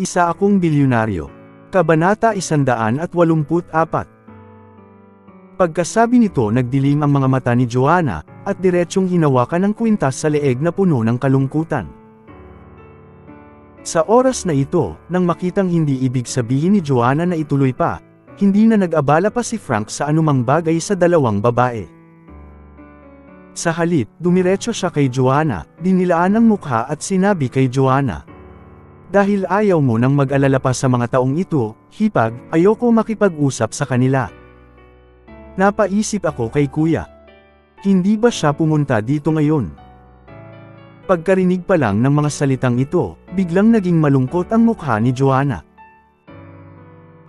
Isa akong bilyonaryo. Kabanata 184. Pagkasabi nito nagdilim ang mga mata ni Joanna, at diretsyong hinawakan ng kwintas sa leeg na puno ng kalungkutan. Sa oras na ito, nang makitang hindi ibig sabihin ni Joanna na ituloy pa, hindi na nag-abala pa si Frank sa anumang bagay sa dalawang babae. Sa halip, dumiretso siya kay Joanna, dinilaan ang mukha at sinabi kay Joanna, "Dahil ayaw mo nang mag-alala pa sa mga taong ito, hipag, ayoko makipag-usap sa kanila. Napaisip ako kay kuya. Hindi ba siya pumunta dito ngayon?" Pagkarinig pa lang ng mga salitang ito, biglang naging malungkot ang mukha ni Joanna.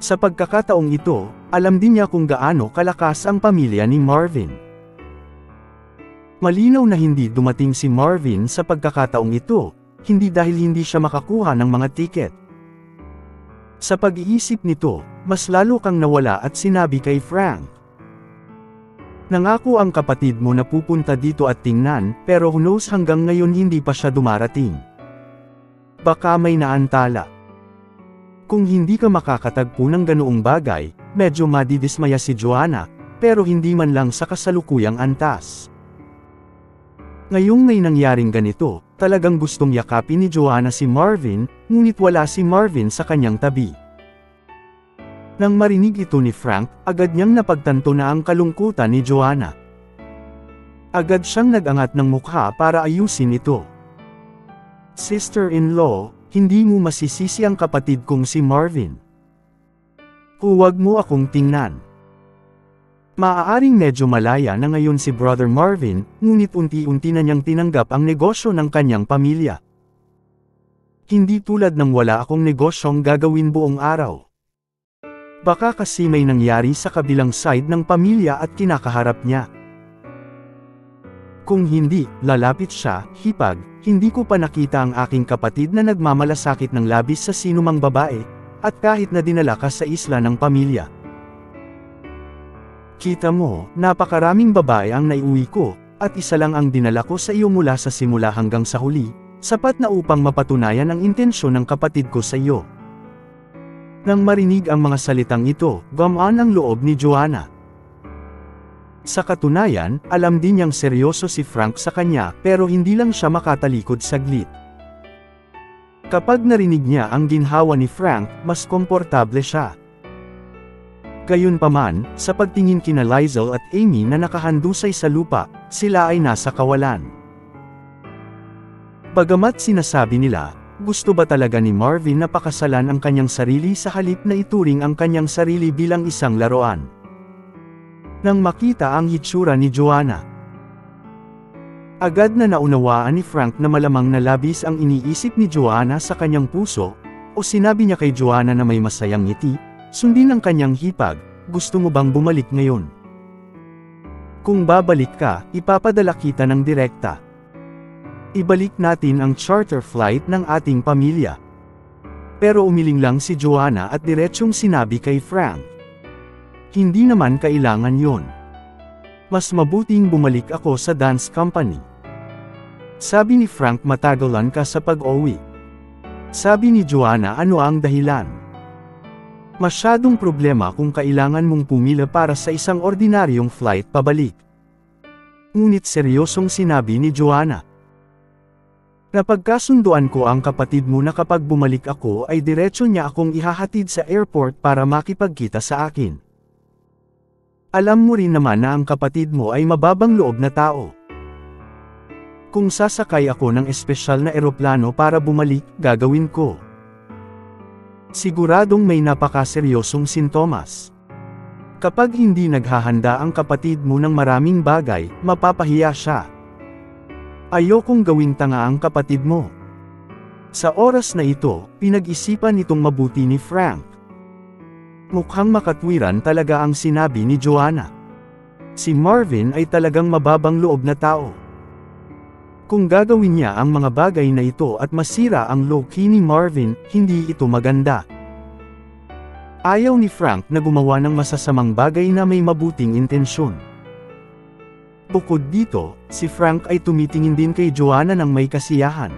Sa pagkakataong ito, alam din niya kung gaano kalakas ang pamilya ni Marvin. Malinaw na hindi dumating si Marvin sa pagkakataong ito, hindi dahil hindi siya makakuha ng mga tiket. Sa pag-iisip nito, mas lalo kang nawala at sinabi kay Frank, "Nangako ang kapatid mo na pupunta dito at tingnan, pero who knows hanggang ngayon hindi pa siya dumarating. Baka may naantala." Kung hindi ka makakatagpo ng ganoong bagay, medyo madidismaya si Joanna, pero hindi man lang sa kasalukuyang antas. Ngayong may nangyaring ganito, talagang gustong yakapin ni Joanna si Marvin, ngunit wala si Marvin sa kanyang tabi. Nang marinig ito ni Frank, agad niyang napagtanto na ang kalungkutan ni Joanna. Agad siyang nag-angat ng mukha para ayusin ito. "Sister-in-law, hindi mo masisisi ang kapatid kong si Marvin. Huwag mo akong tingnan. Maaaring medyo malaya na ngayon si Brother Marvin, ngunit unti-unti na niyang tinanggap ang negosyo ng kanyang pamilya. Hindi tulad ng wala akong negosyong gagawin buong araw. Baka kasi may nangyari sa kabilang side ng pamilya at kinakaharap niya. Kung hindi, lalapit siya, hipag, hindi ko pa nakita ang aking kapatid na nagmamalasakit ng labis sa sinumang babae, at kahit na dinala ka sa isla ng pamilya. Kita mo, napakaraming babae ang naiuwi ko, at isa lang ang dinala ko sa iyo mula sa simula hanggang sa huli, sapat na upang mapatunayan ang intensyon ng kapatid ko sa iyo." Nang marinig ang mga salitang ito, gumaan ang loob ni Joanna. Sa katunayan, alam din niyang seryoso si Frank sa kanya, pero hindi lang siya makatalikod saglit. Kapag narinig niya ang ginhawa ni Frank, mas komportable siya. Gayunpaman, sa pagtingin kina Lizel at Amy na nakahandusay sa lupa, sila ay nasa kawalan. Bagamat sinasabi nila, gusto ba talaga ni Marvin na pakasalan ang kanyang sarili sa halip na ituring ang kanyang sarili bilang isang laruan? Nang makita ang hitsura ni Joanna, agad na naunawaan ni Frank na malamang na labis ang iniisip ni Joanna sa kanyang puso, o sinabi niya kay Joanna na may masayang ngiti, sundin ang kanyang hipag, "Gusto mo bang bumalik ngayon? Kung babalik ka, ipapadala kita ng direkta. Ibalik natin ang charter flight ng ating pamilya." Pero umiling lang si Joanna at diretsyong sinabi kay Frank, "Hindi naman kailangan yon. Mas mabuting bumalik ako sa dance company." Sabi ni Frank, "Matagalan ka sa pag-uwi." Sabi ni Joanna, "Ano ang dahilan?" "Masyadong problema kung kailangan mong pumila para sa isang ordinaryong flight pabalik." Ngunit seryosong sinabi ni Joanna, "Napagkasunduan ko ang kapatid mo na kapag bumalik ako ay diretsyo niya akong ihahatid sa airport para makipagkita sa akin. Alam mo rin naman na ang kapatid mo ay mababang loob na tao. Kung sasakay ako ng espesyal na eroplano para bumalik, gagawin ko. Siguradong may napakaseryosong sintomas. Kapag hindi naghahanda ang kapatid mo ng maraming bagay, mapapahiya siya. Ayokong gawing tanga ang kapatid mo." Sa oras na ito, pinag-isipan itong mabuti ni Frank. Mukhang makatwiran talaga ang sinabi ni Joanna. Si Marvin ay talagang mababang loob na tao. Kung gagawin niya ang mga bagay na ito at masira ang low-key ni Marvin, hindi ito maganda. Ayaw ni Frank na gumawa ng masasamang bagay na may mabuting intensyon. Bukod dito, si Frank ay tumitingin din kay Joanna ng may kasiyahan.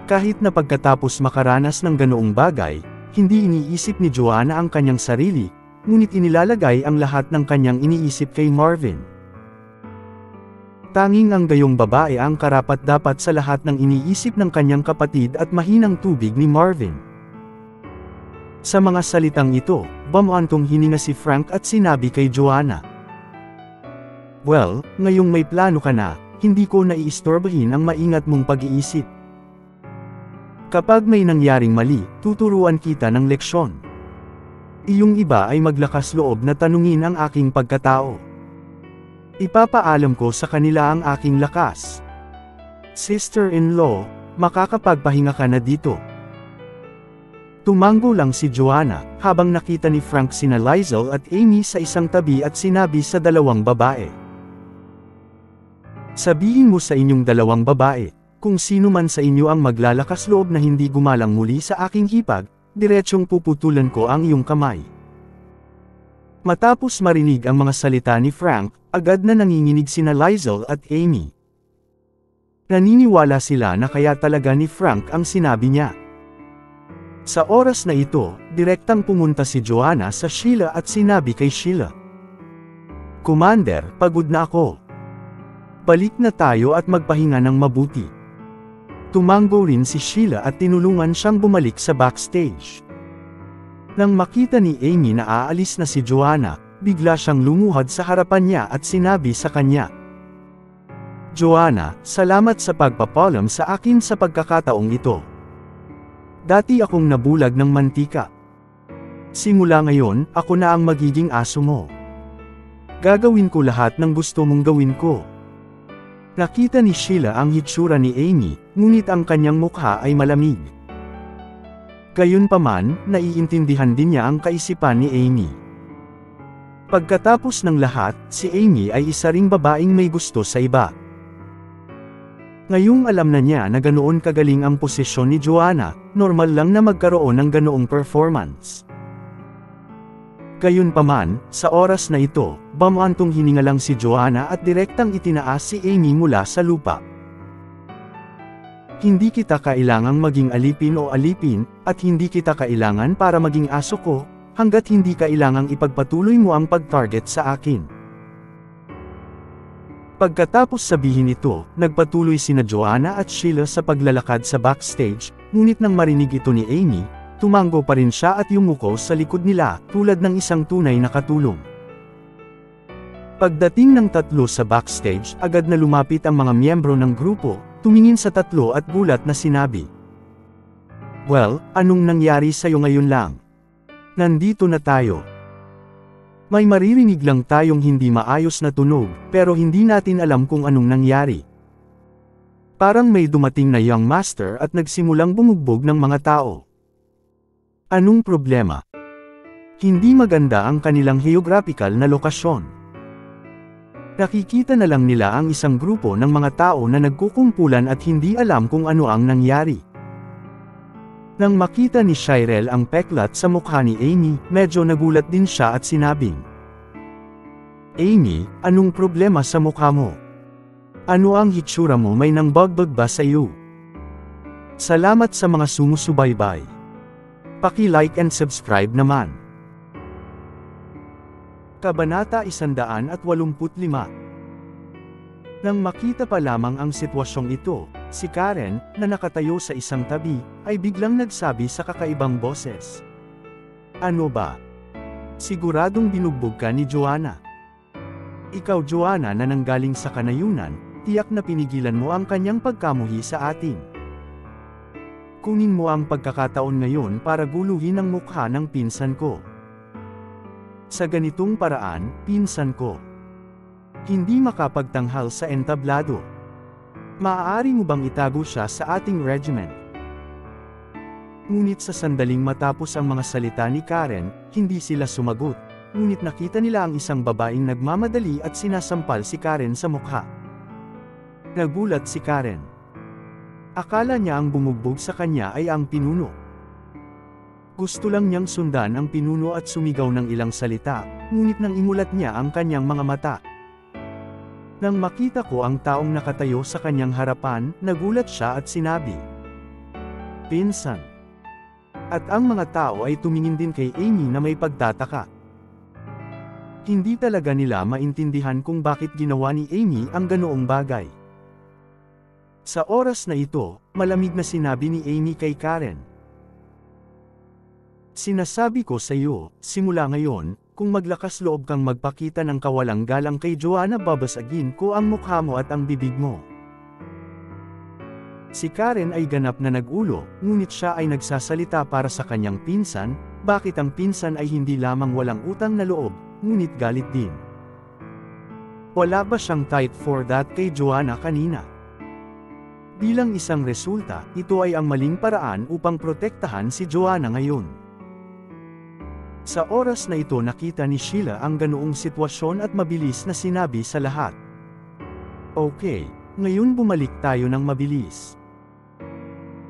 Kahit na pagkatapos makaranas ng ganoong bagay, hindi iniisip ni Joanna ang kanyang sarili, ngunit inilalagay ang lahat ng kanyang iniisip kay Marvin. Tanging ang gayong babae ang karapat-dapat sa lahat ng iniisip ng kanyang kapatid at mahinang tubig ni Marvin. Sa mga salitang ito, bumuantong hininga si Frank at sinabi kay Joanna, "Well, ngayong may plano ka na, hindi ko naiistorbahin ang maingat mong pag-iisip. Kapag may nangyaring mali, tuturuan kita ng leksyon. Iyong iba ay maglakas loob na tanungin ang aking pagkatao. Ipapaalam ko sa kanila ang aking lakas. Sister-in-law, makakapagpahinga ka na dito." Tumango lang si Joanna, habang nakita ni Frank sina Lizel at Amy sa isang tabi at sinabi sa dalawang babae, "Sabihin mo sa inyong dalawang babae, kung sino man sa inyo ang maglalakas loob na hindi gumalang muli sa aking hipag, diretsyong puputulan ko ang iyong kamay." Matapos marinig ang mga salita ni Frank, agad na nanginginig sina Lizel at Amy. Naniniwala sila na kaya talaga ni Frank ang sinabi niya. Sa oras na ito, direktang pumunta si Joanna sa Sheila at sinabi kay Sheila, "Commander, pagod na ako. Balik na tayo at magpahinga ng mabuti." Tumango rin si Sheila at tinulungan siyang bumalik sa backstage. Nang makita ni Amy na aalis na si Joanna, bigla siyang lumuhad sa harapan niya at sinabi sa kanya, "Joanna, salamat sa pagpapalam sa akin sa pagkakataong ito. Dati akong nabulag ng mantika. Simula ngayon, ako na ang magiging aso mo. Gagawin ko lahat ng gusto mong gawin ko." Nakita ni Sheila ang hitsura ni Amy, ngunit ang kanyang mukha ay malamig. Gayunpaman, naiintindihan din niya ang kaisipan ni Amy. Pagkatapos ng lahat, si Amy ay isa ring babaeng may gusto sa iba. Ngayong alam na niya na ganoon kagaling ang posisyon ni Joanna, normal lang na magkaroon ng ganoong performance. Gayunpaman, sa oras na ito, bumuantong hininga lang si Joanna at direktang itinaas si Amy mula sa lupa. "Hindi kita kailangang maging alipin o alipin, at hindi kita kailangan para maging aso ko, hanggat hindi kailangang ipagpatuloy mo ang pag-target sa akin." Pagkatapos sabihin ito, nagpatuloy sina Joanna at Sheila sa paglalakad sa backstage, ngunit nang marinig ito ni Amy, tumango pa rin siya at yumuko sa likod nila, tulad ng isang tunay na katulong. Pagdating ng tatlo sa backstage, agad na lumapit ang mga miyembro ng grupo, tumingin sa tatlo at gulat na sinabi, "Well, anong nangyari sa'yo ngayon lang? Nandito na tayo. May maririnig lang tayong hindi maayos na tunog, pero hindi natin alam kung anong nangyari. Parang may dumating na young master at nagsimulang bumugbog ng mga tao. Anong problema? Hindi maganda ang kanilang geographical na lokasyon. Nakikita na lang nila ang isang grupo ng mga tao na nagkukumpulan at hindi alam kung ano ang nangyari." Nang makita ni Shirel ang peklat sa mukha ni Amy, medyo nagulat din siya at sinabing, "Amy, anong problema sa mukha mo? Ano ang hitsura mo, may nangbagbag ba sa iyo?" Salamat sa mga sumusubaybay. Paki-like and subscribe naman. Kabanata 185. Nang makita pa lamang ang sitwasyong ito, si Karen, na nakatayo sa isang tabi, ay biglang nagsabi sa kakaibang boses, "Ano ba? Siguradong binugbog ka ni Joanna. Ikaw Joanna na nanggaling sa kanayunan, tiyak na pinigilan mo ang kanyang pagkamuhi sa atin. Kunin mo ang pagkakataon ngayon para guluhin ang mukha ng pinsan ko. Sa ganitong paraan, pinsan ko, hindi makapagtanghal sa entablado. Maaari mo bang itago siya sa ating regiment?" Ngunit sa sandaling matapos ang mga salita ni Karen, hindi sila sumagot, ngunit nakita nila ang isang babaeng nagmamadali at sinasampal si Karen sa mukha. Nagulat si Karen. Akala niya ang bumugbog sa kanya ay ang pinuno. Gusto lang niyang sundan ang pinuno at sumigaw ng ilang salita, ngunit nang imulat niya ang kanyang mga mata. Nang makita ko ang taong nakatayo sa kanyang harapan, nagulat siya at sinabi, pinsan. At ang mga tao ay tumingin din kay Amy na may pagtataka. Hindi talaga nila maintindihan kung bakit ginawa ni Amy ang ganoong bagay. Sa oras na ito, malamig na sinabi ni Amy kay Karen. Sinasabi ko sa iyo, simula ngayon, kung maglakas loob kang magpakita ng kawalang galang kay Joanna, babasagin ko ang mukha mo at ang bibig mo. Si Karen ay ganap na nagulo, ngunit siya ay nagsasalita para sa kanyang pinsan, bakit ang pinsan ay hindi lamang walang utang na loob, ngunit galit din. Wala ba siyang tight for that kay Joanna kanina? Bilang isang resulta, ito ay ang maling paraan upang protektahan si Joanna ngayon. Sa oras na ito nakita ni Sheila ang ganoong sitwasyon at mabilis na sinabi sa lahat. Okay, ngayon bumalik tayo ng mabilis.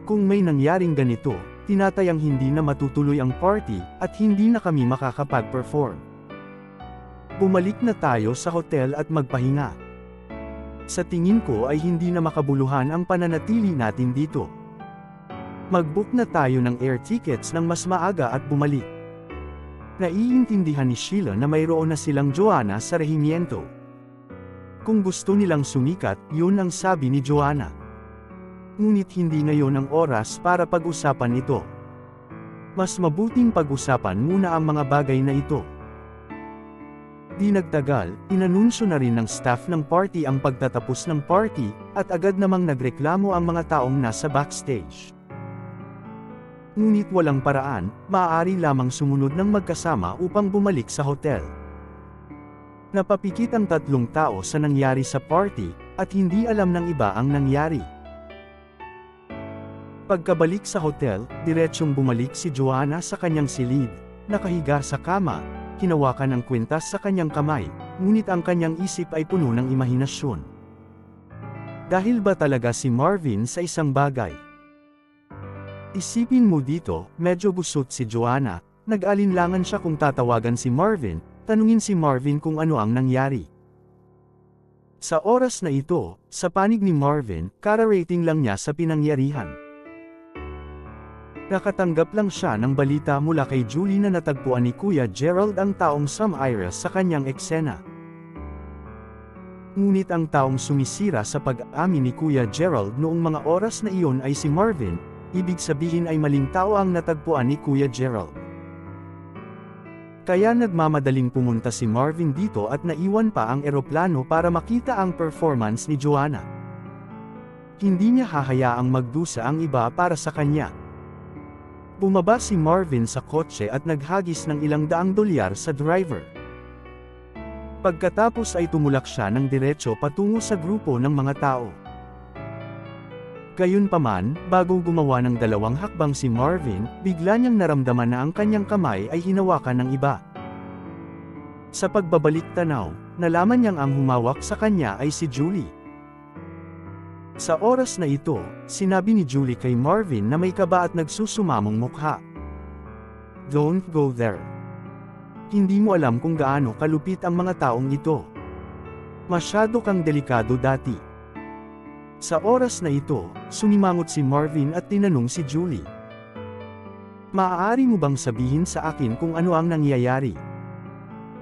Kung may nangyaring ganito, tinatayang hindi na matutuloy ang party, at hindi na kami makakapag-perform. Bumalik na tayo sa hotel at magpahinga. Sa tingin ko ay hindi na makabuluhan ang pananatili natin dito. Mag-book na tayo ng air tickets ng mas maaga at bumalik. Naiintindihan ni Sheila na mayroon na silang Joanna sa rehimiento. Kung gusto nilang sumikat, yun ang sabi ni Joanna. Ngunit hindi ngayon ang oras para pag-usapan ito. Mas mabuting pag-usapan muna ang mga bagay na ito. Di nagtagal, inanunsyo na rin ng staff ng party ang pagtatapos ng party, at agad namang nagreklamo ang mga taong nasa backstage. Ngunit walang paraan, maaari lamang sumunod ng magkasama upang bumalik sa hotel. Napapikit ang tatlong tao sa nangyari sa party, at hindi alam ng iba ang nangyari. Pagkabalik sa hotel, diretsyong bumalik si Joanna sa kanyang silid, nakahiga sa kama, hinawakan ang kwintas sa kanyang kamay, ngunit ang kanyang isip ay puno ng imahinasyon. Dahil ba talaga si Marvin sa isang bagay? Isipin mo dito, medyo busot si Joanna, nag-alinlangan siya kung tatawagan si Marvin, tanungin si Marvin kung ano ang nangyari. Sa oras na ito, sa panig ni Marvin, kararating lang niya sa pinangyarihan. Nakatanggap lang siya ng balita mula kay Julie na natagpuan ni Kuya Gerald ang taong Sam Iris sa kanyang eksena. Ngunit ang taong sumisira sa pag-amin ni Kuya Gerald noong mga oras na iyon ay si Marvin, ibig sabihin ay maling tao ang natagpuan ni Kuya Gerald. Kaya nagmamadaling pumunta si Marvin dito at naiwan pa ang eroplano para makita ang performance ni Joanna. Hindi niya hahayaang magdusa ang iba para sa kanya. Bumaba si Marvin sa kotse at naghagis ng ilang daang dolyar sa driver. Pagkatapos ay tumulak siya ng diretso patungo sa grupo ng mga tao. Gayunpaman, bago gumawa ng dalawang hakbang si Marvin, bigla niyang naramdaman na ang kanyang kamay ay hinawakan ng iba. Sa pagbabalik tanaw, nalaman niyang ang humawak sa kanya ay si Julie. Sa oras na ito, sinabi ni Julie kay Marvin na may kaba at nagsusumamong mukha. Don't go there. Hindi mo alam kung gaano kalupit ang mga taong ito. Masyado kang delikado dati. Sa oras na ito, sumimangot si Marvin at tinanong si Julie. Maaari mo bang sabihin sa akin kung ano ang nangyayari?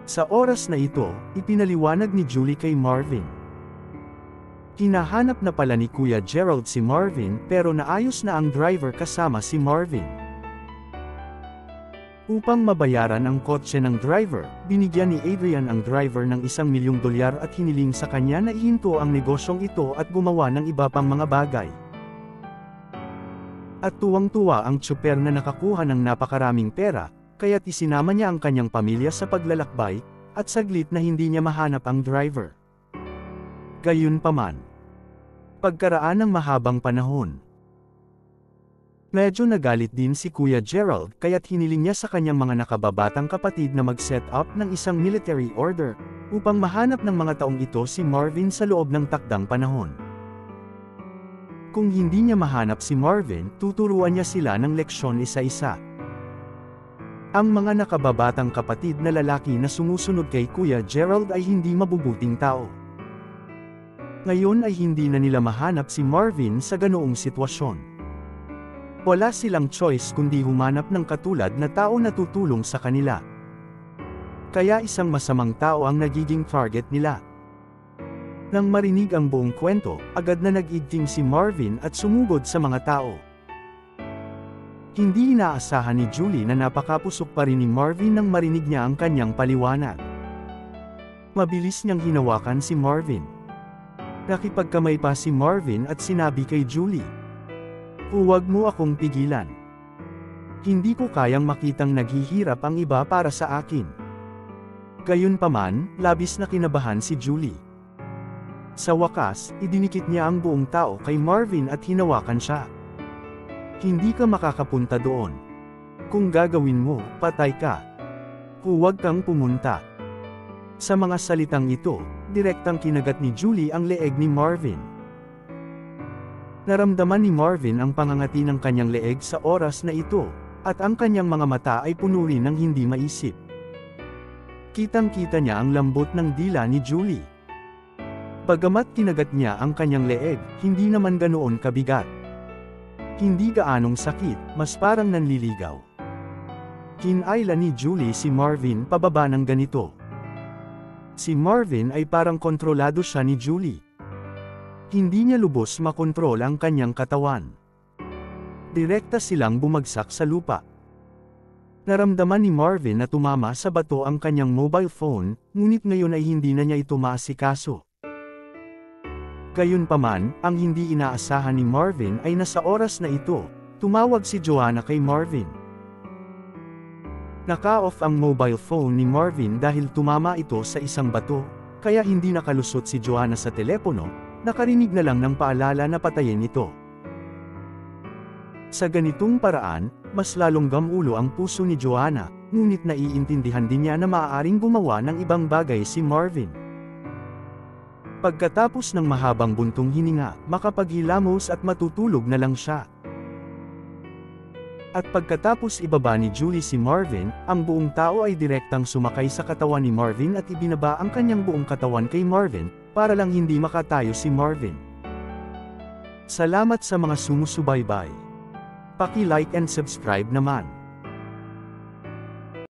Sa oras na ito, ipinaliwanag ni Julie kay Marvin. Hinahanap na pala ni Kuya Gerald si Marvin pero naayos na ang driver kasama si Marvin. Upang mabayaran ang kotse ng driver, binigyan ni Adrian ang driver ng $1,000,000 at hiniling sa kanya na ihinto ang negosyong ito at gumawa ng iba pang mga bagay. At tuwang-tuwa ang tsuper na nakakuha ng napakaraming pera, kaya't isinama niya ang kanyang pamilya sa paglalakbay, at saglit na hindi niya mahanap ang driver. Gayunpaman, pagkaraan ng mahabang panahon, medyo nagalit din si Kuya Gerald kaya't hiniling niya sa kanyang mga nakababatang kapatid na mag-set up ng isang military order, upang mahanap ng mga taong ito si Marvin sa loob ng takdang panahon. Kung hindi niya mahanap si Marvin, tuturuan niya sila ng leksyon isa-isa. Ang mga nakababatang kapatid na lalaki na sumusunod kay Kuya Gerald ay hindi mabubuting tao. Ngayon ay hindi na nila mahanap si Marvin sa ganoong sitwasyon. Wala silang choice kundi humanap ng katulad na tao na tutulong sa kanila. Kaya isang masamang tao ang nagiging target nila. Nang marinig ang buong kwento, agad na nag-igting si Marvin at sumugod sa mga tao. Hindi inaasahan ni Julie na napakapusok pa rin ni Marvin nang marinig niya ang kanyang paliwanag. Mabilis niyang hinawakan si Marvin. Nakipagkamay pa si Marvin at sinabi kay Julie, "Huwag mo akong pigilan. Hindi ko kayang makitang naghihirap ang iba para sa akin." Gayunpaman, labis na kinabahan si Julie. Sa wakas, idinikit niya ang buong tao kay Marvin at hinawakan siya. "Hindi ka makakapunta doon. Kung gagawin mo, patay ka. Huwag kang pumunta." Sa mga salitang ito, direktang kinagat ni Julie ang leeg ni Marvin. Naramdaman ni Marvin ang pangangati ng kanyang leeg sa oras na ito, at ang kanyang mga mata ay puno rin ng hindi maisip. Kitang-kita niya ang lambot ng dila ni Julie. Bagamat kinagat niya ang kanyang leeg, hindi naman ganoon kabigat. Hindi gaanong sakit, mas parang nanliligaw. Kinayla ni Julie si Marvin pababa ng ganito. Si Marvin ay parang kontrolado siya ni Julie. Hindi niya lubos makontrol ang kanyang katawan. Direkta silang bumagsak sa lupa. Naramdaman ni Marvin na tumama sa bato ang kanyang mobile phone, ngunit ngayon ay hindi na niya ito maasikaso. Gayunpaman, ang hindi inaasahan ni Marvin ay nasa oras na ito, tumawag si Joanna kay Marvin. Naka-off ang mobile phone ni Marvin dahil tumama ito sa isang bato, kaya hindi nakalusot si Joanna sa telepono. Nakarinig na lang ng paalala na patayin ito. Sa ganitong paraan, mas lalong gamulo ang puso ni Joanna, ngunit naiintindihan din niya na maaaring gumawa ng ibang bagay si Marvin. Pagkatapos ng mahabang buntong hininga, makapaghilamos at matutulog na lang siya. At pagkatapos ibaba ni Julie si Marvin, ang buong tao ay direktang sumakay sa katawan ni Marvin at ibinaba ang kanyang buong katawan kay Marvin, para lang hindi makatayo si Marvin. Salamat sa mga sumusubaybay. Paki-like and subscribe naman.